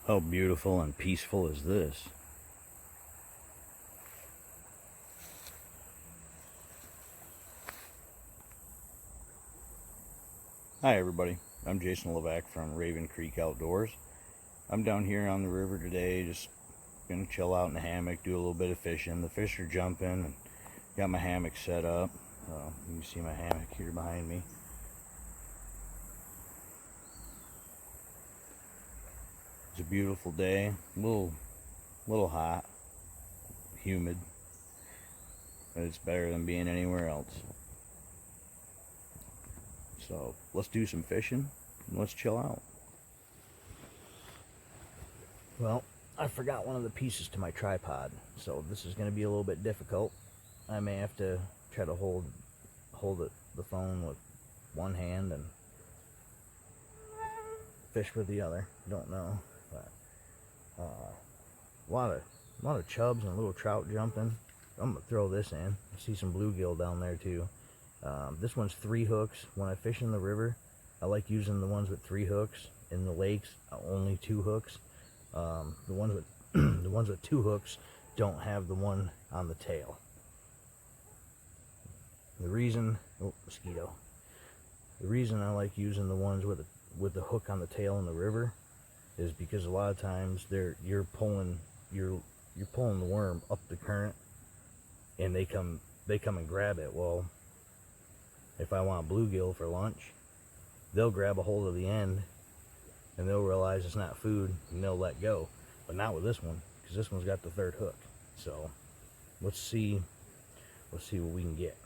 How beautiful and peaceful is this? Hi everybody, I'm Jason Levac from Raven Creek Outdoors. I'm down here on the river today, just gonna chill out in the hammock, do a little bit of fishing. The fish are jumping, and got my hammock set up. You can see my hammock here behind me. It's a beautiful day, a little hot, humid, but it's better than being anywhere else. So let's do some fishing and let's chill out. Well, I forgot one of the pieces to my tripod, so this is going to be a little bit difficult. I may have to try to hold the phone with one hand and fish with the other. Don't know, but a lot of chubs and little trout jumping. I'm gonna throw this in. I see some bluegill down there too. This one's 3 hooks. When I fish in the river, I like using the ones with 3 hooks. In the lakes, only 2 hooks. The ones with the ones with 2 hooks don't have the one on the tail. The reason, mosquito. The reason I like using the ones with the hook on the tail in the river is because a lot of times you're pulling the worm up the current, and they come and grab it. Well, if I want bluegill for lunch, they'll grab a hold of the end and they'll realize it's not food and they'll let go. But not with this one, because this one's got the 3rd hook. So let's see what we can get.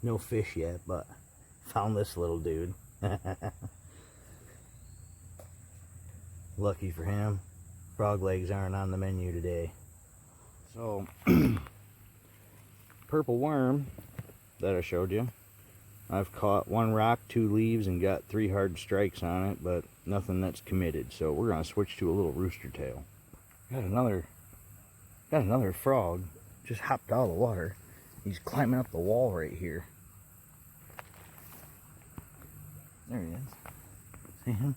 No fish yet, but found this little dude. Lucky for him, frog legs aren't on the menu today. So, purple worm that I showed you, I've caught 1 rock, 2 leaves, and got 3 hard strikes on it, but nothing that's committed. So we're gonna switch to a little rooster tail. Got another frog, just hopped out of the water. He's climbing up the wall right here. There he is. See him?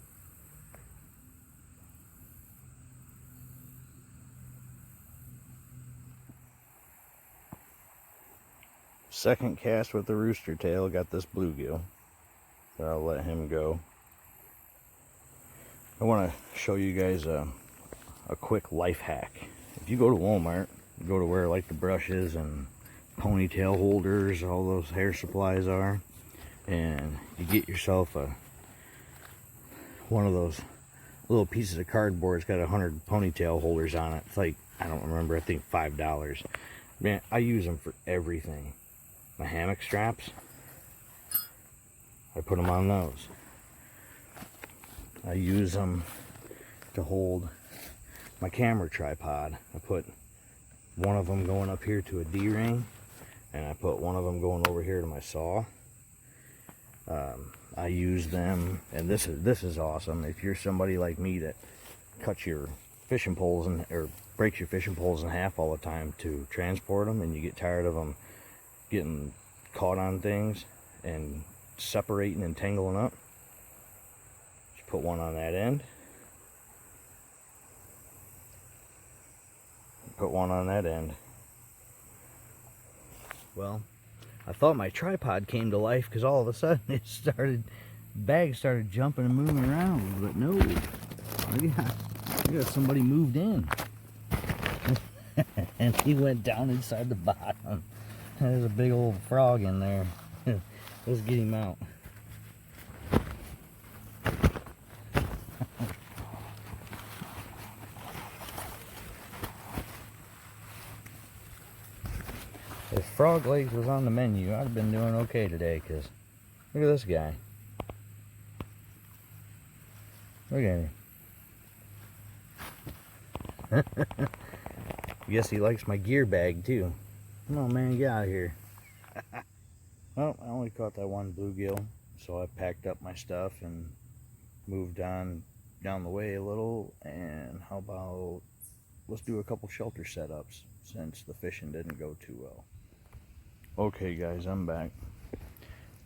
Second cast with the rooster tail, got this bluegill. So I'll let him go. I want to show you guys a quick life hack. If you go to Walmart, you go to where like the brushes and ponytail holders, all those hair supplies are, and you get yourself one of those little pieces of cardboard. It's got 100 ponytail holders on it. It's like, I don't remember, I think $5. Man, I use them for everything. My hammock straps, I put them on those. I use them to hold my camera tripod. I put one of them going up here to a D-ring, and I put one of them going over here to my saw. I use them, and this is awesome. If you're somebody like me that cuts your fishing poles or breaks your fishing poles in half all the time to transport them, and you get tired of them getting caught on things and separating and tangling up, just put one on that end, put one on that end. Well, I thought my tripod came to life because all of a sudden it started bag started jumping and moving around, but no, I got somebody moved in. And he went down inside the bottom. There's a big old frog in there. Let's get him out. If frog legs was on the menu, I'd have been doing okay today, because look at this guy. Look at him. Guess he likes my gear bag too. Come on, man, get out of here. Well, I only caught that one bluegill, so I packed up my stuff and moved on down the way a little. And how about let's do a couple shelter setups since the fishing didn't go too well. Okay, guys, I'm back.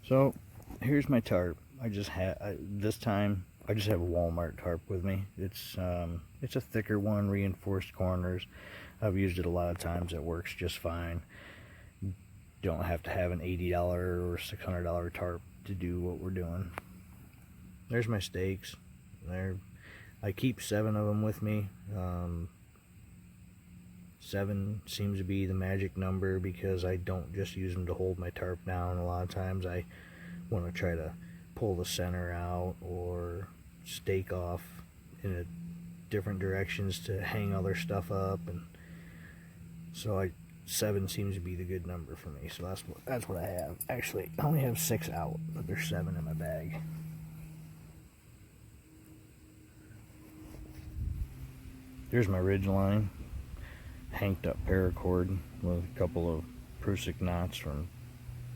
So here's my tarp. This time I just have a Walmart tarp with me. It's a thicker one, reinforced corners. I've used it a lot of times. It works just fine. Don't have to have an $80 or $600 tarp to do what we're doing. There's my stakes. I keep 7 of them with me. 7 seems to be the magic number because I don't just use them to hold my tarp down. A lot of times I want to try to pull the center out or stake off in different directions to hang other stuff up, and so 7 seems to be the good number for me. So that's what I have. Actually, I only have 6 out, but there's 7 in my bag. There's my ridge line, hanked up paracord with a couple of Prusik knots from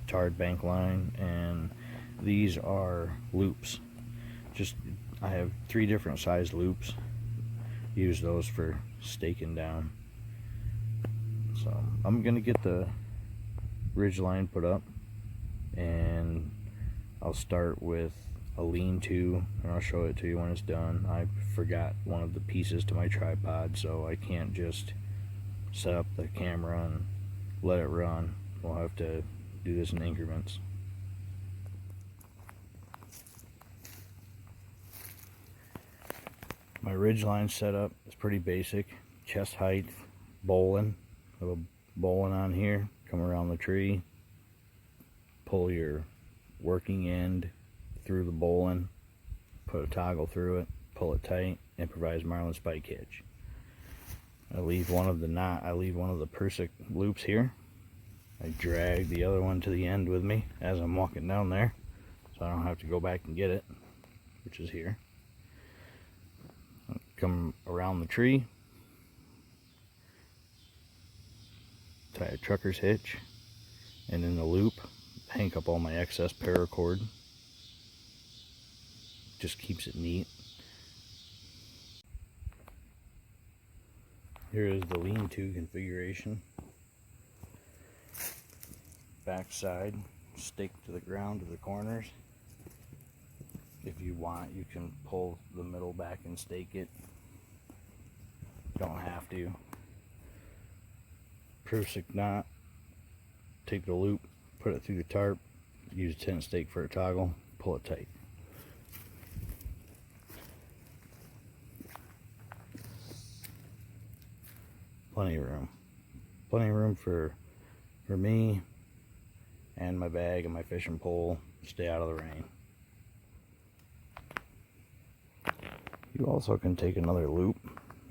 tarred bank line, and these are loops. I have 3 different size loops. Use those for staking down. So I'm gonna get the ridge line put up, and I'll start with a lean-to, and I'll show it to you when it's done. I forgot one of the pieces to my tripod, so I can't just set up the camera and let it run. We'll have to do this in increments. My ridge line setup is pretty basic. Chest height, bowline. Have a bowline on here. Come around the tree. Pull your working end through the bowline. Put a toggle through it. Pull it tight. Improvised marlin spike hitch. I leave one of the Prusik loops here. I drag the other one to the end with me as I'm walking down there, so I don't have to go back and get it, which is here. Come around the tree, tie a trucker's hitch, and in the loop, hank up all my excess paracord. Just keeps it neat. Here is the lean-to configuration. Backside, stake to the ground to the corners. If you want, you can pull the middle back and stake it. Don't have to. Prusik knot. Take the loop, put it through the tarp, use a tent stake for a toggle, pull it tight. Plenty of room. Plenty of room for me and my bag and my fishing pole. Stay out of the rain. You also can take another loop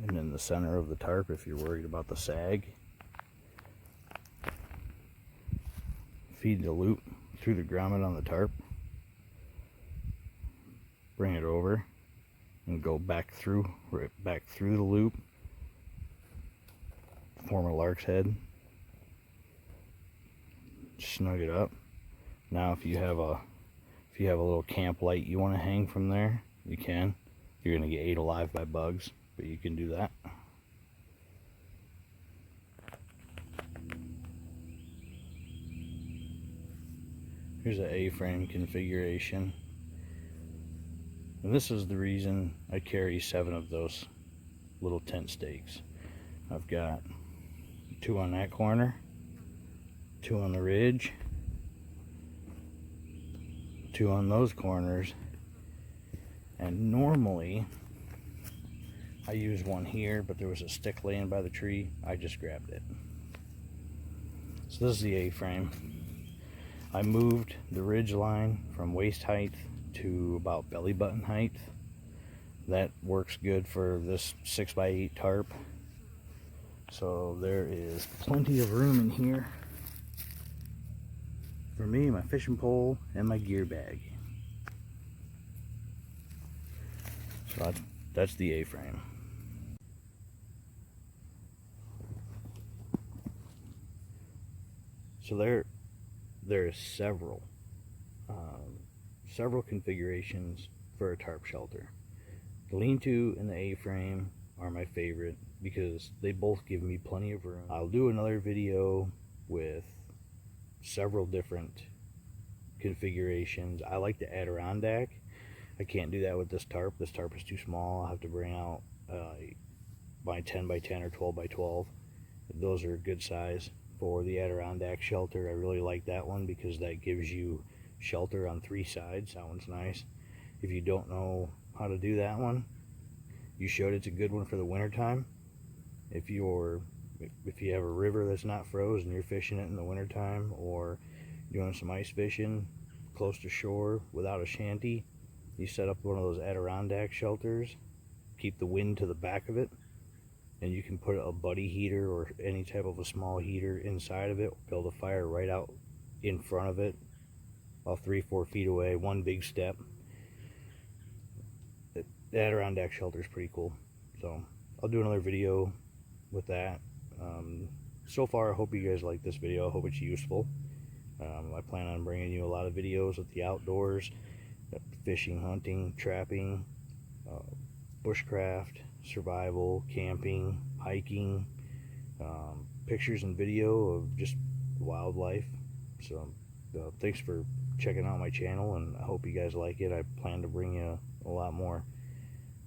and in the center of the tarp if you're worried about the sag. Feed the loop through the grommet on the tarp. Bring it over and go back through the loop. Form a lark's head. Snug it up. Now if you have a little camp light you want to hang from there, you can. You're going to get ate alive by bugs, but you can do that. Here's an A-frame configuration. And this is the reason I carry 7 of those little tent stakes. I've got 2 on that corner, 2 on the ridge, 2 on those corners, And normally I use one here, but there was a stick laying by the tree. I just grabbed it. So this is the A-frame. I moved the ridge line from waist height to about belly button height. That works good for this 6x8 tarp. So there is plenty of room in here for me, my fishing pole, and my gear bag. So that's the A-frame. So there is several configurations for a tarp shelter. The lean-to and the A-frame are my favorite because they both give me plenty of room. I'll do another video with several different configurations. I like the Adirondack. I can't do that with this tarp. This tarp is too small. I'll have to bring out my 10x10 or 12x12. Those are a good size for the Adirondack shelter. I really like that one because that gives you shelter on 3 sides. That one's nice. If you don't know how to do that one, you showed it's a good one for the winter time. If you have a river that's not froze and you're fishing it in the winter time, or doing some ice fishing close to shore without a shanty, you set up one of those Adirondack shelters, keep the wind to the back of it, and you can put a buddy heater or any type of a small heater inside of it, build a fire right out in front of it, about 3-4 feet away, one big step. The Adirondack shelter is pretty cool. So I'll do another video with that. So far, I hope you guys like this video. I hope it's useful. I plan on bringing you a lot of videos of the outdoors, fishing, hunting, trapping, bushcraft, survival, camping, hiking, pictures and video of just wildlife. So thanks for checking out my channel, and I hope you guys like it. I plan to bring you a lot more.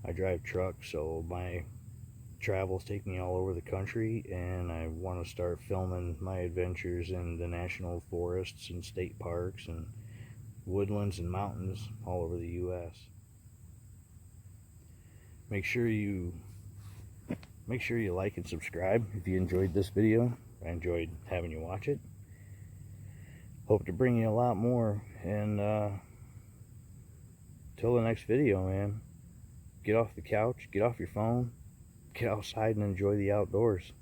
I drive trucks, so my travels take me all over the country, and I want to start filming my adventures in the national forests and state parks and woodlands and mountains all over the U.S. Make sure you like and subscribe if you enjoyed this video. I enjoyed having you watch it. Hope to bring you a lot more, and till the next video, man, get off the couch, get off your phone, get outside and enjoy the outdoors.